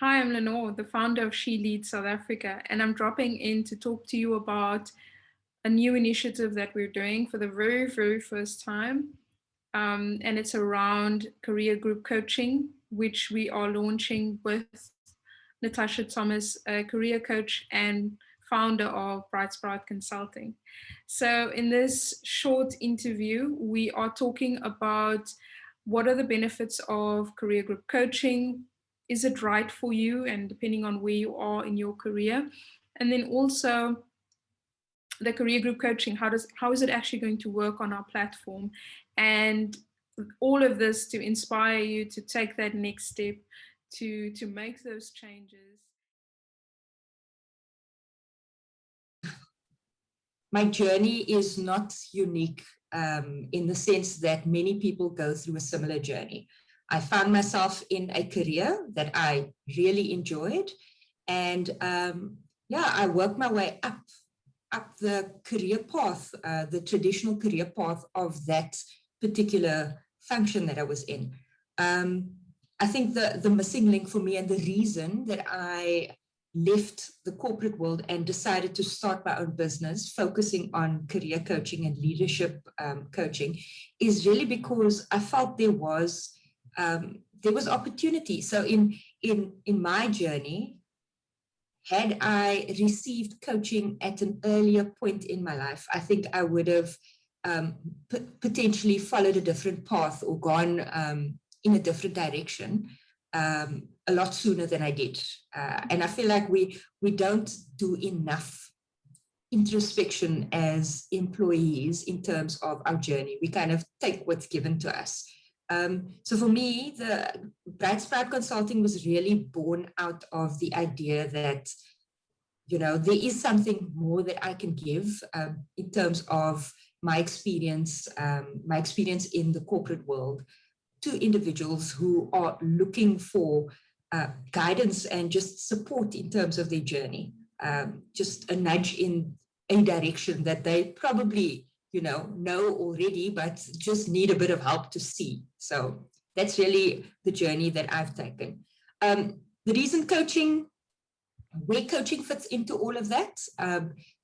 Hi, I'm Lenore, the founder of She Leads South Africa, and I'm dropping in to talk to you about a new initiative that we're doing for the very, very first time. And it's around career group coaching, which we are launching with Natasha Thomas, a career coach and founder of Bright Sprout Consulting. So, in this short interview, we are talking about what are the benefits of career group coaching, is it right for you, and depending on where you are in your career, and then also the career group coaching, how is it actually going to work on our platform, and all of this to inspire you to take that next step, to make those changes. My journey is not unique in the sense that many people go through a similar journey. I found myself in a career that I really enjoyed, and yeah, I worked my way up the career path, the traditional career path of that particular function that I was in. I think the missing link for me, and the reason that I left the corporate world and decided to start my own business focusing on career coaching and leadership coaching, is really because I felt there was opportunity. So in my journey, had I received coaching at an earlier point in my life, I think I would have potentially followed a different path or gone in a different direction a lot sooner than I did. And I feel like we don't do enough introspection as employees in terms of our journey. We kind of take what's given to us. So for me, the Bright Sprout Consulting was really born out of the idea that, you know, there is something more that I can give in terms of my experience in the corporate world to individuals who are looking for guidance and just support in terms of their journey, just a nudge in a direction that they probably know already, but just need a bit of help to see. So that's really the journey that I've taken. The reason where coaching fits into all of that,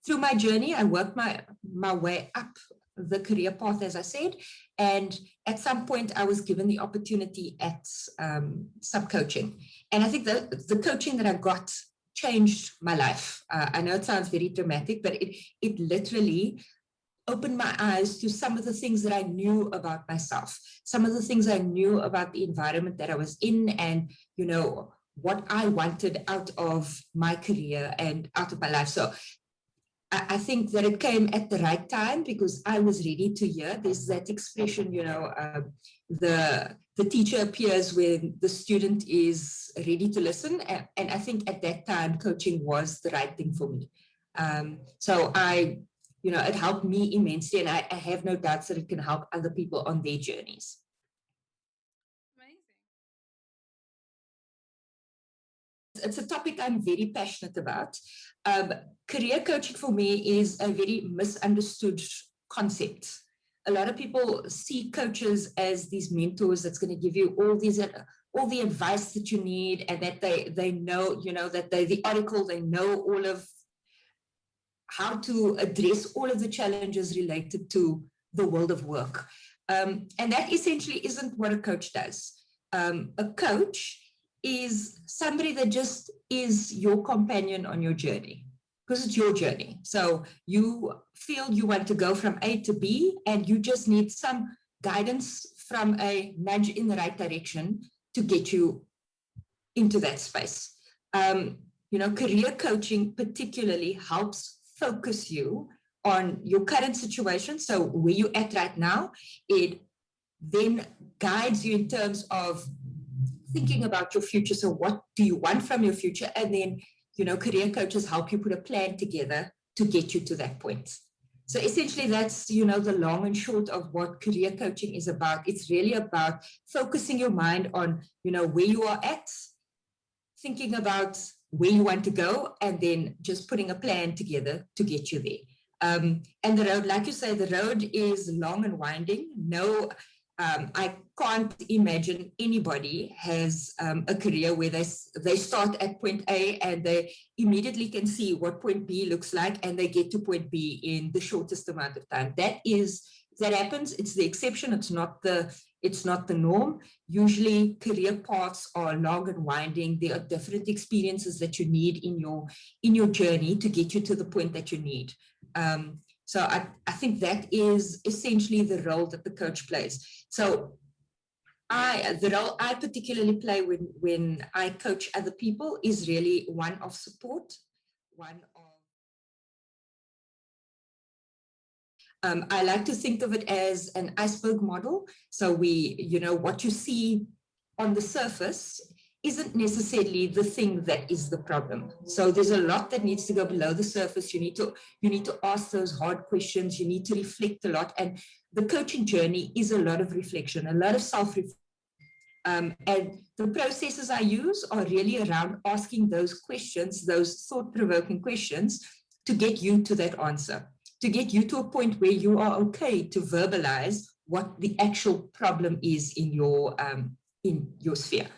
through my journey, I worked my way up the career path, as I said, and at some point I was given the opportunity at some coaching, and I think the coaching that I got changed my life. I know it sounds very dramatic, but it literally opened my eyes to some of the things that I knew about myself, some of the things I knew about the environment that I was in, and what I wanted out of my career and out of my life. So I think that it came at the right time because I was ready to hear. There's that expression, the teacher appears when the student is ready to listen. And I think at that time, coaching was the right thing for me. So it helped me immensely, and I have no doubts that it can help other people on their journeys. It's a topic I'm very passionate about. Career coaching for me is a very misunderstood concept. A lot of people see coaches as these mentors that's going to give you all the advice that you need, and that they know, that they're the oracle, they know all of how to address all of the challenges related to the world of work. And that essentially isn't what a coach does. A coach is somebody that just is your companion on your journey, because it's your journey. So you feel you want to go from A to B, and you just need some guidance from a nudge in the right direction to get you into that space. Career coaching particularly helps focus you on your current situation. So where you're at right now, it then guides you in terms of thinking about your future. So what do you want from your future? And then, career coaches help you put a plan together to get you to that point. So essentially that's, the long and short of what career coaching is about. It's really about focusing your mind on, where you are at, thinking about where you want to go, and then just putting a plan together to get you there. And the road, like you say, the road is long and winding. No, I can't imagine anybody has a career where they start at point A and they immediately can see what point B looks like and they get to point B in the shortest amount of time. That happens. It's the exception. It's not the norm. Usually career paths are long and winding. There are different experiences that you need in your journey to get you to the point that you need. So I think that is essentially the role that the coach plays. So the role I particularly play when I coach other people is really one of support, one of I like to think of it as an iceberg model. So what you see on the surface isn't necessarily the thing that is the problem. So there's a lot that needs to go below the surface. You need to ask those hard questions. You need to reflect a lot. And the coaching journey is a lot of reflection, a lot of self-reflection. And the processes I use are really around asking those questions, those thought-provoking questions, to get you to that answer, to get you to a point where you are okay to verbalize what the actual problem is in your sphere.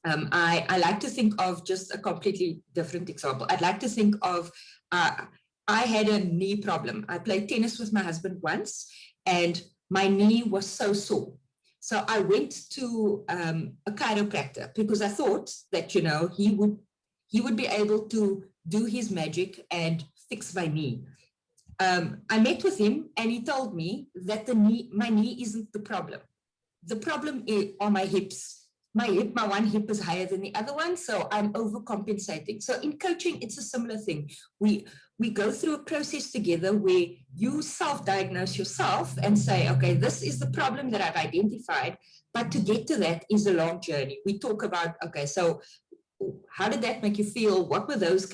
I like to think of just a completely different example. I'd like to think of, I had a knee problem. I played tennis with my husband once, and my knee was so sore. So I went to a chiropractor because I thought that, he would be able to do his magic and fix my knee. I met with him and he told me that my knee isn't the problem. The problem are my hips. My one hip is higher than the other one, so I'm overcompensating. So in coaching, it's a similar thing. We go through a process together where you self-diagnose yourself and say, okay, this is the problem that I've identified, but to get to that is a long journey. We talk about, okay, so how did that make you feel? What were those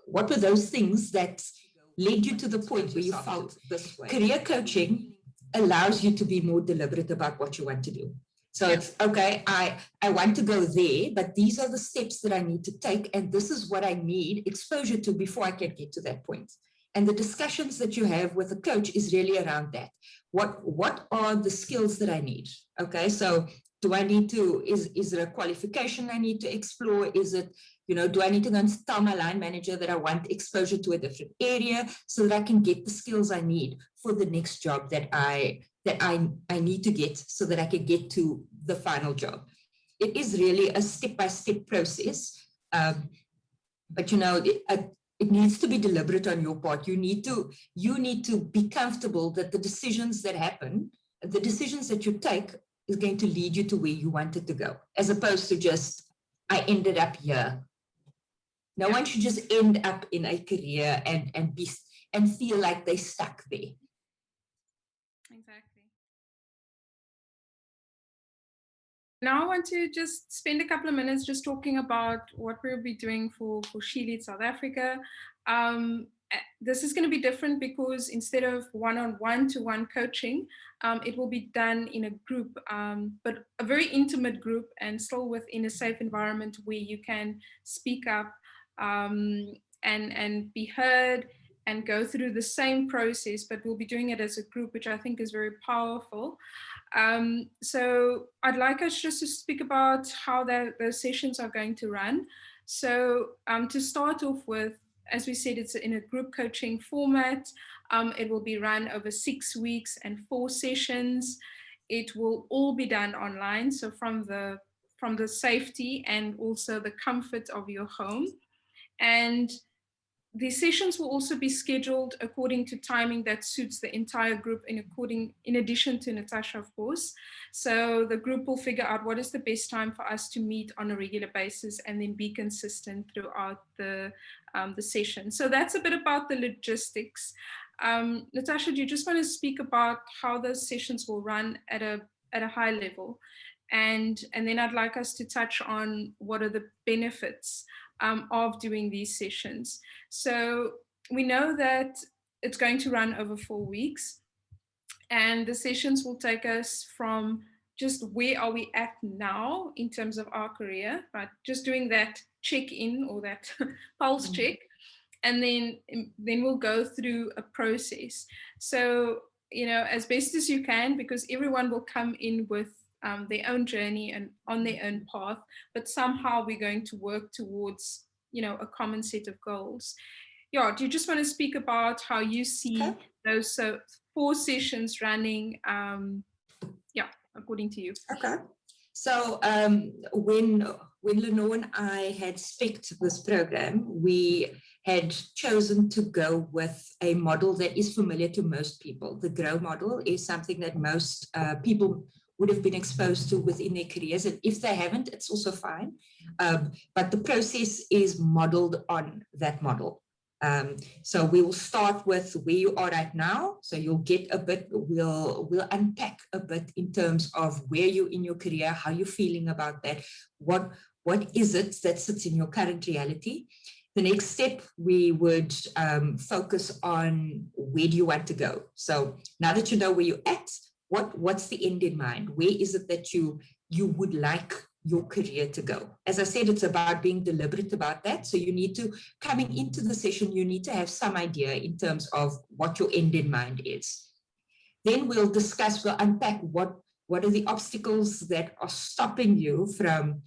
what were those things that led you to the point where you felt this way? Career coaching allows you to be more deliberate about what you want to do. So it's, okay, I want to go there, but these are the steps that I need to take, and this is what I need exposure to before I can get to that point. And the discussions that you have with a coach is really around that. What are the skills that I need? Okay, so do I need to, is there a qualification I need to explore? Is it, do I need to go and tell my line manager that I want exposure to a different area so that I can get the skills I need for the next job that I need to get so that I can get to the final job? It is really a step-by-step process, but it needs to be deliberate on your part. You need to be comfortable that the decisions that happen, the decisions that you take, is going to lead you to where you wanted to go, as opposed to just, I ended up here. No one should just end up in a career and feel like they're stuck there. Exactly. Now I want to just spend a couple of minutes just talking about what we'll be doing for She Leads South Africa. This is going to be different because instead of one-to-one coaching, it will be done in a group, but a very intimate group, and still within a safe environment where you can speak up and be heard and go through the same process, but we'll be doing it as a group, which I think is very powerful. So I'd like us just to speak about how those sessions are going to run. So to start off with, as we said, it's in a group coaching format. It will be run over 6 weeks and 4 sessions. It will all be done online, so from the safety and also the comfort of your home. And the sessions will also be scheduled according to timing that suits the entire group, in addition to Natasha, of course. So the group will figure out what is the best time for us to meet on a regular basis and then be consistent throughout the session. So that's a bit about the logistics. Natasha, do you just want to speak about how those sessions will run at a high level? And then I'd like us to touch on what are the benefits of doing these sessions. So we know that it's going to run over 4 weeks, and the sessions will take us from just where are we at now in terms of our career, right? Just doing that check-in or that pulse check, and then we'll go through a process. So as best as you can, because everyone will come in with their own journey and on their own path, but somehow we're going to work towards, a common set of goals. Yeah, do you just want to speak about how you see Okay. those 4 sessions running, according to you? Okay. So when Lenore and I had spec'd this program, we had chosen to go with a model that is familiar to most people. The GROW model is something that most people would have been exposed to within their careers. And if they haven't, it's also fine. But the process is modeled on that model. So we will start with where you are right now. So you'll get a bit, we'll unpack a bit in terms of where you're in your career, how you're feeling about that, what is it that sits in your current reality. The next step, we would focus on where do you want to go. So now that you know where you're at, what's the end in mind? Where is it that you would like your career to go? As I said, it's about being deliberate about that. So you need to, coming into the session, you need to have some idea in terms of what your end in mind is. Then we'll unpack what are the obstacles that are stopping you from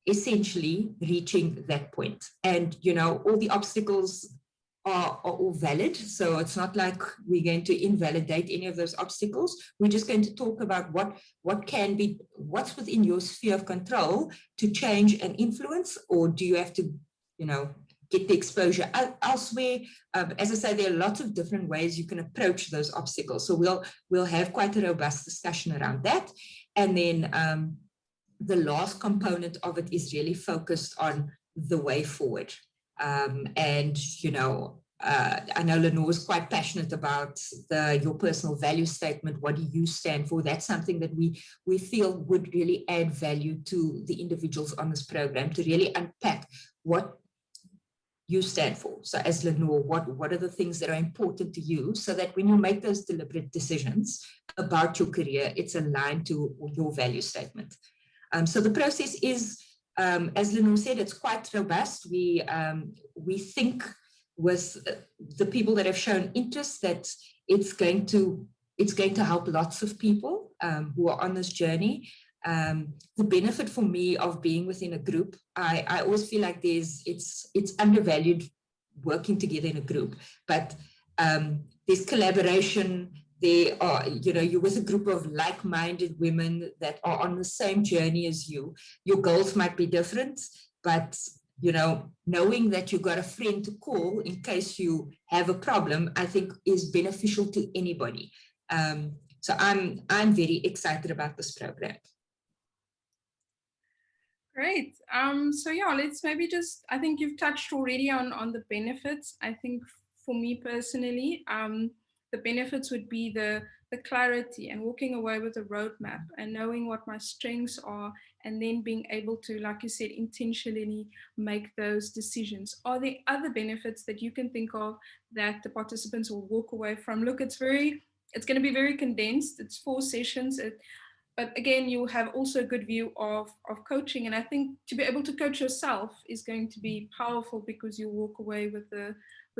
essentially reaching that point. And, all the obstacles are all valid. So it's not like we're going to invalidate any of those obstacles. We're just going to talk about what's within your sphere of control to change and influence, or do you have to, get the exposure elsewhere? As I say, there are lots of different ways you can approach those obstacles. So we'll have quite a robust discussion around that. And then the last component of it is really focused on the way forward. I know Lenore is quite passionate about your personal value statement. What do you stand for? That's something that we feel would really add value to the individuals on this program, to really unpack what you stand for. So as Lenore, what are the things that are important to you, so that when you make those deliberate decisions about your career, it's aligned to your value statement. So the process is, as Lenore said, it's quite robust. We think with the people that have shown interest that it's going to help lots of people who are on this journey. The benefit for me of being within a group, I always feel like it's undervalued working together in a group, but there's collaboration. There are, you're with a group of like-minded women that are on the same journey as you. Your goals might be different, but knowing that you've got a friend to call in case you have a problem, I think is beneficial to anybody. So I'm very excited about this program. Great. So yeah, let's maybe just, I think you've touched already on the benefits. I think for me personally, the benefits would be the clarity and walking away with a roadmap and knowing what my strengths are, and then being able to, like you said, intentionally make those decisions. Are there other benefits that you can think of that the participants will walk away from? Look, it's going to be very condensed. It's 4 sessions. But again, you have also a good view of coaching. And I think to be able to coach yourself is going to be powerful, because you walk away with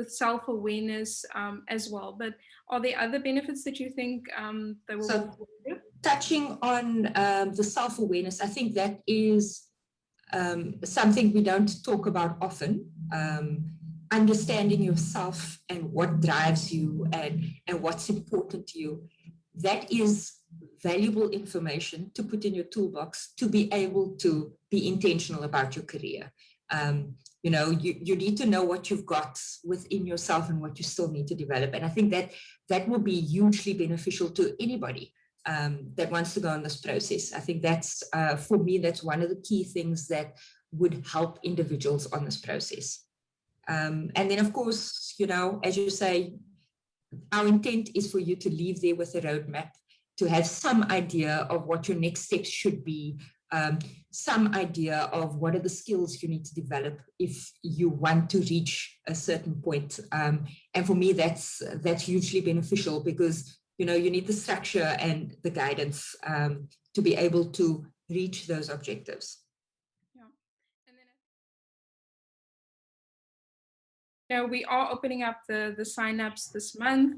self-awareness as well. But are there other benefits that you think they will? So, touching on the self-awareness, I think that is something we don't talk about often. Understanding yourself and what drives you and what's important to you. That is valuable information to put in your toolbox to be able to be intentional about your career. You need to know what you've got within yourself and what you still need to develop. And I think that will be hugely beneficial to anybody that wants to go on this process. I think that's, for me, that's one of the key things that would help individuals on this process. And then, of course, as you say, our intent is for you to leave there with a roadmap, to have some idea of what your next steps should be, some idea of what are the skills you need to develop if you want to reach a certain point. And for me, that's hugely beneficial, because you need the structure and the guidance to be able to reach those objectives. We are opening up the sign-ups this month.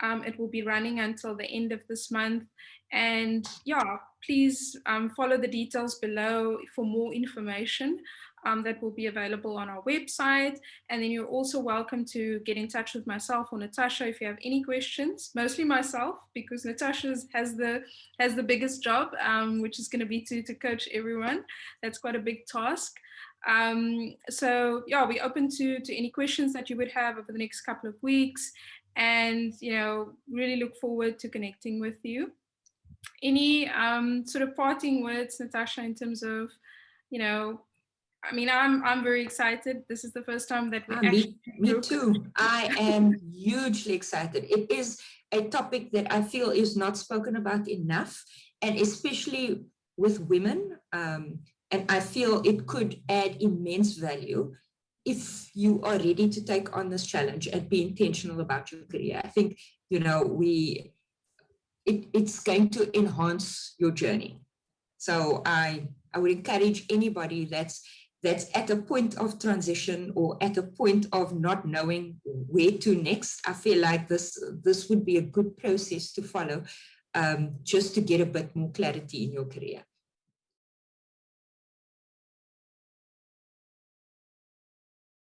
It will be running until the end of this month. And yeah, please follow the details below for more information. That will be available on our website. And then you're also welcome to get in touch with myself or Natasha if you have any questions, mostly myself, because Natasha has the biggest job, which is going to be to coach everyone. That's quite a big task. So yeah, we're open to any questions that you would have over the next couple of weeks, and really look forward to connecting with you. Any sort of parting words, Natasha, in terms of, I mean, I'm very excited. This is the first time that we actually me too. I am hugely excited. It is a topic that I feel is not spoken about enough, and especially with women. And I feel it could add immense value if you are ready to take on this challenge and be intentional about your career. I think, it's going to enhance your journey. So I would encourage anybody that's at a point of transition or at a point of not knowing where to next. I feel like this would be a good process to follow, just to get a bit more clarity in your career.